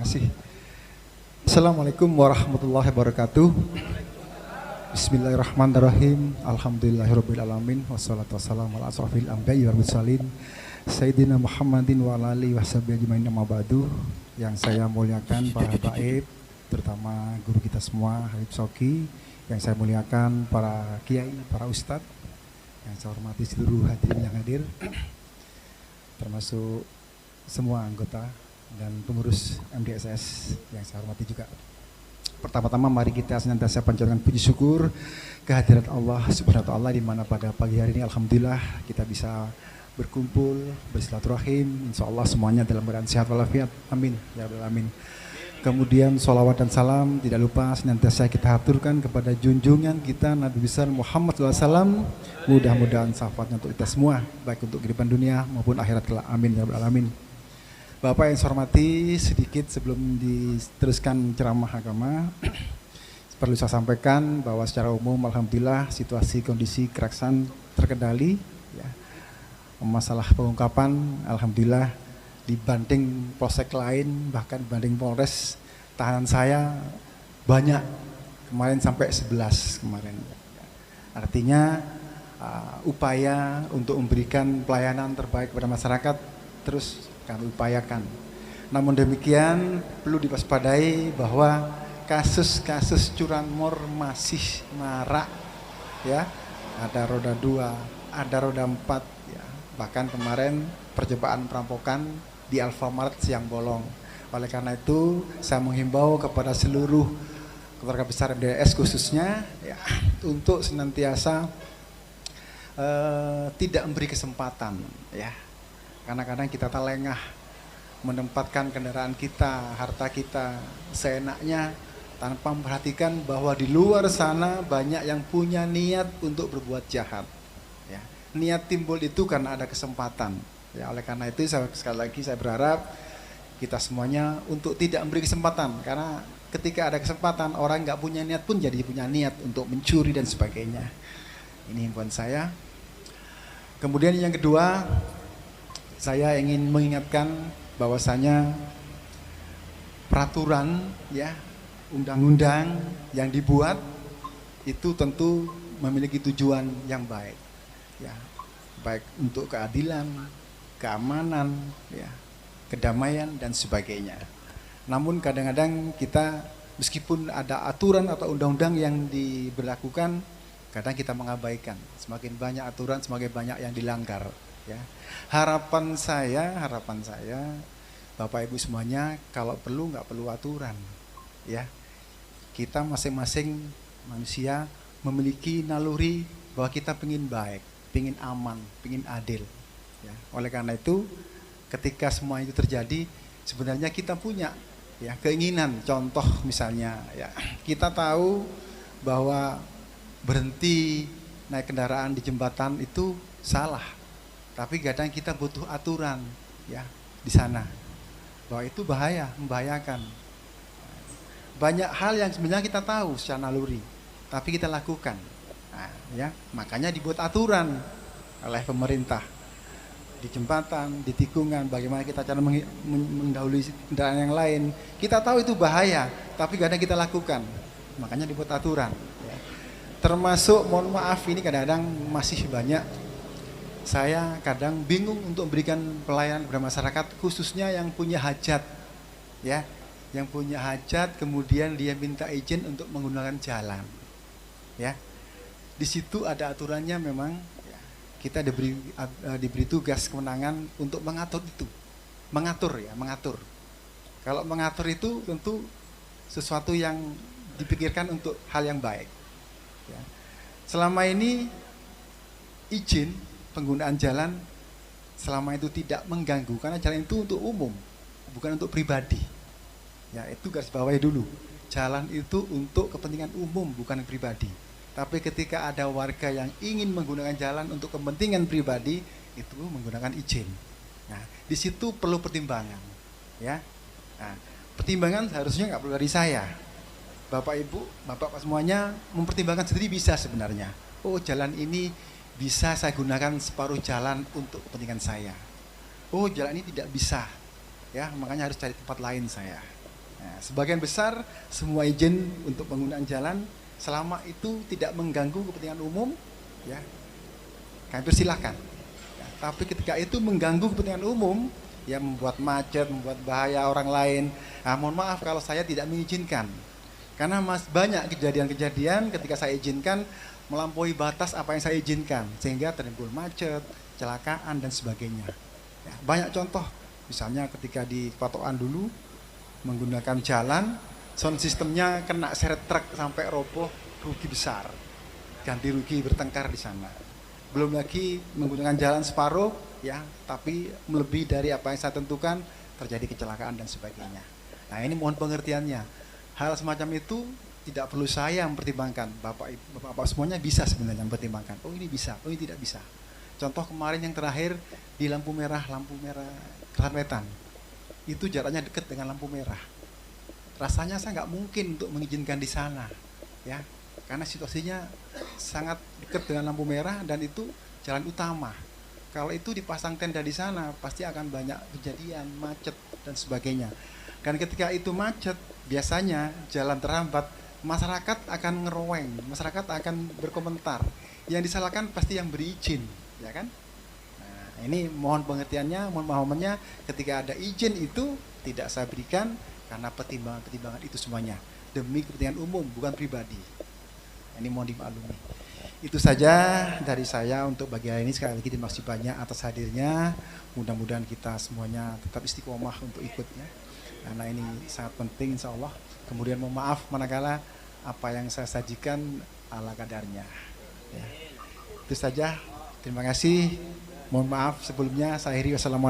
kasih. Assalamualaikum warahmatullahi wabarakatuh. Bismillahirrahmanirrahim. Alhamdulillahirabbil alamin wassalatu wassalamu ala asrofil anbiya'i wal mursalin Sayyidina Muhammadin wa ala alihi washabihi ajmain amma ba'du. Yang saya muliakan para habaib, terutama guru kita semua Habib Shoki. Yang saya muliakan para kiai, para ustadz. Yang saya hormati seluruh hadirin yang hadir, termasuk semua anggota dan pengurus MDSS yang saya hormati juga. Pertama-tama mari kita senantiasa panjatkan puji syukur kehadirat Allah Subhanahu wa taala, di mana pada pagi hari ini alhamdulillah kita bisa berkumpul, bersilaturahim, insyaallah semuanya dalam keadaan sehat walafiat. Amin ya rabbal alamin. Kemudian sholawat dan salam tidak lupa senantiasa kita haturkan kepada junjungan kita Nabi besar Muhammad SAW. Mudah-mudahan syafaatnya untuk kita semua, baik untuk kehidupan dunia maupun akhirat kelak. Amin ya rabbal alamin. Bapak yang saya hormati, sedikit sebelum diteruskan ceramah agama, perlu saya sampaikan bahwa secara umum alhamdulillah situasi kondisi keraksan terkendali. Ya. Masalah pengungkapan alhamdulillah dibanding polsek lain, bahkan dibanding Polres, tahanan saya banyak, kemarin sampai 11 kemarin. Artinya upaya untuk memberikan pelayanan terbaik kepada masyarakat terus kami upayakan. Namun demikian perlu diwaspadai bahwa kasus-kasus curanmor masih marak, ya. Ada roda 2, ada roda 4, ya. Bahkan kemarin percobaan perampokan di Alfamart siang bolong. Oleh karena itu saya menghimbau kepada seluruh keluarga besar MDS khususnya, ya, untuk senantiasa tidak memberi kesempatan, ya. Kadang-kadang kita terlengah menempatkan kendaraan kita, harta kita seenaknya tanpa memperhatikan bahwa di luar sana banyak yang punya niat untuk berbuat jahat, ya. Niat timbul itu karena ada kesempatan. Ya, oleh karena itu sekali lagi saya berharap kita semuanya untuk tidak memberi kesempatan, karena ketika ada kesempatan orang nggak punya niat pun jadi punya niat untuk mencuri dan sebagainya. Ini himbauan saya. Kemudian yang kedua, saya ingin mengingatkan bahwasanya peraturan, ya, undang-undang yang dibuat itu tentu memiliki tujuan yang baik, ya, baik untuk keadilan, keamanan, ya, kedamaian dan sebagainya. Namun kadang-kadang kita meskipun ada aturan atau undang-undang yang diberlakukan, kadang kita mengabaikan. Semakin banyak aturan, semakin banyak yang dilanggar, ya. Harapan saya Bapak Ibu semuanya, kalau perlu nggak perlu aturan, ya. Kita masing-masing manusia memiliki naluri bahwa kita pengin baik, pengin aman, pengin adil. Ya, oleh karena itu, ketika semua itu terjadi, sebenarnya kita punya, ya, keinginan. Contoh misalnya, ya, kita tahu bahwa berhenti naik kendaraan di jembatan itu salah, tapi kadang kita butuh aturan, ya, di sana, bahwa itu bahaya, membahayakan. Banyak hal yang sebenarnya kita tahu secara naluri, tapi kita lakukan. Nah, ya, makanya dibuat aturan oleh pemerintah. Di jembatan, di tikungan, bagaimana kita cara mendahului kendaraan yang lain. Kita tahu itu bahaya, tapi kadang kita lakukan. Makanya dibuat aturan, ya. Termasuk, mohon maaf, ini kadang-kadang masih banyak, saya kadang bingung untuk memberikan pelayanan kepada masyarakat, khususnya yang punya hajat, ya, yang punya hajat kemudian dia minta izin untuk menggunakan jalan, ya. Di situ ada aturannya memang. Kita diberi tugas kewenangan untuk mengatur itu, mengatur. Kalau mengatur itu tentu sesuatu yang dipikirkan untuk hal yang baik. Ya. Selama ini izin penggunaan jalan selama itu tidak mengganggu, karena jalan itu untuk umum, bukan untuk pribadi. Ya, itu garis bawahi dulu. Jalan itu untuk kepentingan umum, bukan pribadi. Tapi ketika ada warga yang ingin menggunakan jalan untuk kepentingan pribadi, itu menggunakan izin. Nah, di situ perlu pertimbangan, ya. Nah, pertimbangan harusnya nggak perlu dari saya. Bapak Ibu, Bapak semuanya mempertimbangkan sendiri bisa sebenarnya. Oh, jalan ini bisa saya gunakan separuh jalan untuk kepentingan saya. Oh, jalan ini tidak bisa, ya, makanya harus cari tempat lain saya. Nah, sebagian besar semua izin untuk penggunaan jalan selama itu tidak mengganggu kepentingan umum, ya, kami persilahkan. Ya, tapi ketika itu mengganggu kepentingan umum, ya membuat macet, membuat bahaya orang lain, nah, mohon maaf kalau saya tidak mengizinkan. Karena banyak kejadian-kejadian ketika saya izinkan melampaui batas apa yang saya izinkan, sehingga tertimbul macet, kecelakaan dan sebagainya. Ya, banyak contoh, misalnya ketika di Patokan dulu menggunakan jalan, sound sistemnya kena seret truk sampai roboh, rugi besar, ganti rugi bertengkar di sana. Belum lagi menggunakan jalan separuh, ya, tapi melebihi dari apa yang saya tentukan, terjadi kecelakaan dan sebagainya. Nah, ini mohon pengertiannya. Hal semacam itu tidak perlu saya mempertimbangkan. Bapak semuanya bisa sebenarnya mempertimbangkan. Oh ini bisa, oh ini tidak bisa. Contoh kemarin yang terakhir di lampu merah Keramat Wetan. Itu jaraknya dekat dengan lampu merah. Rasanya saya nggak mungkin untuk mengizinkan di sana, ya, karena situasinya sangat dekat dengan lampu merah dan itu jalan utama. Kalau itu dipasang tenda di sana, pasti akan banyak kejadian macet dan sebagainya. Dan ketika itu macet, biasanya jalan terhambat, masyarakat akan ngeroweng, masyarakat akan berkomentar. Yang disalahkan pasti yang beri izin, ya kan? Ini mohon pengertiannya, mohon pemahamannya, ketika ada izin itu tidak saya berikan karena pertimbangan-pertimbangan itu semuanya demi kepentingan umum, bukan pribadi. Ini mohon dimaklumi. Itu saja dari saya untuk bagian ini. Sekali lagi terima kasih banyak atas hadirnya. Mudah-mudahan kita semuanya tetap istiqomah untuk ikutnya, karena ini sangat penting insya Allah. Kemudian mohon maaf manakala apa yang saya sajikan ala kadarnya, ya. Itu saja, terima kasih. Mohon maaf sebelumnya, saya akhiri. Wassalamualaikum.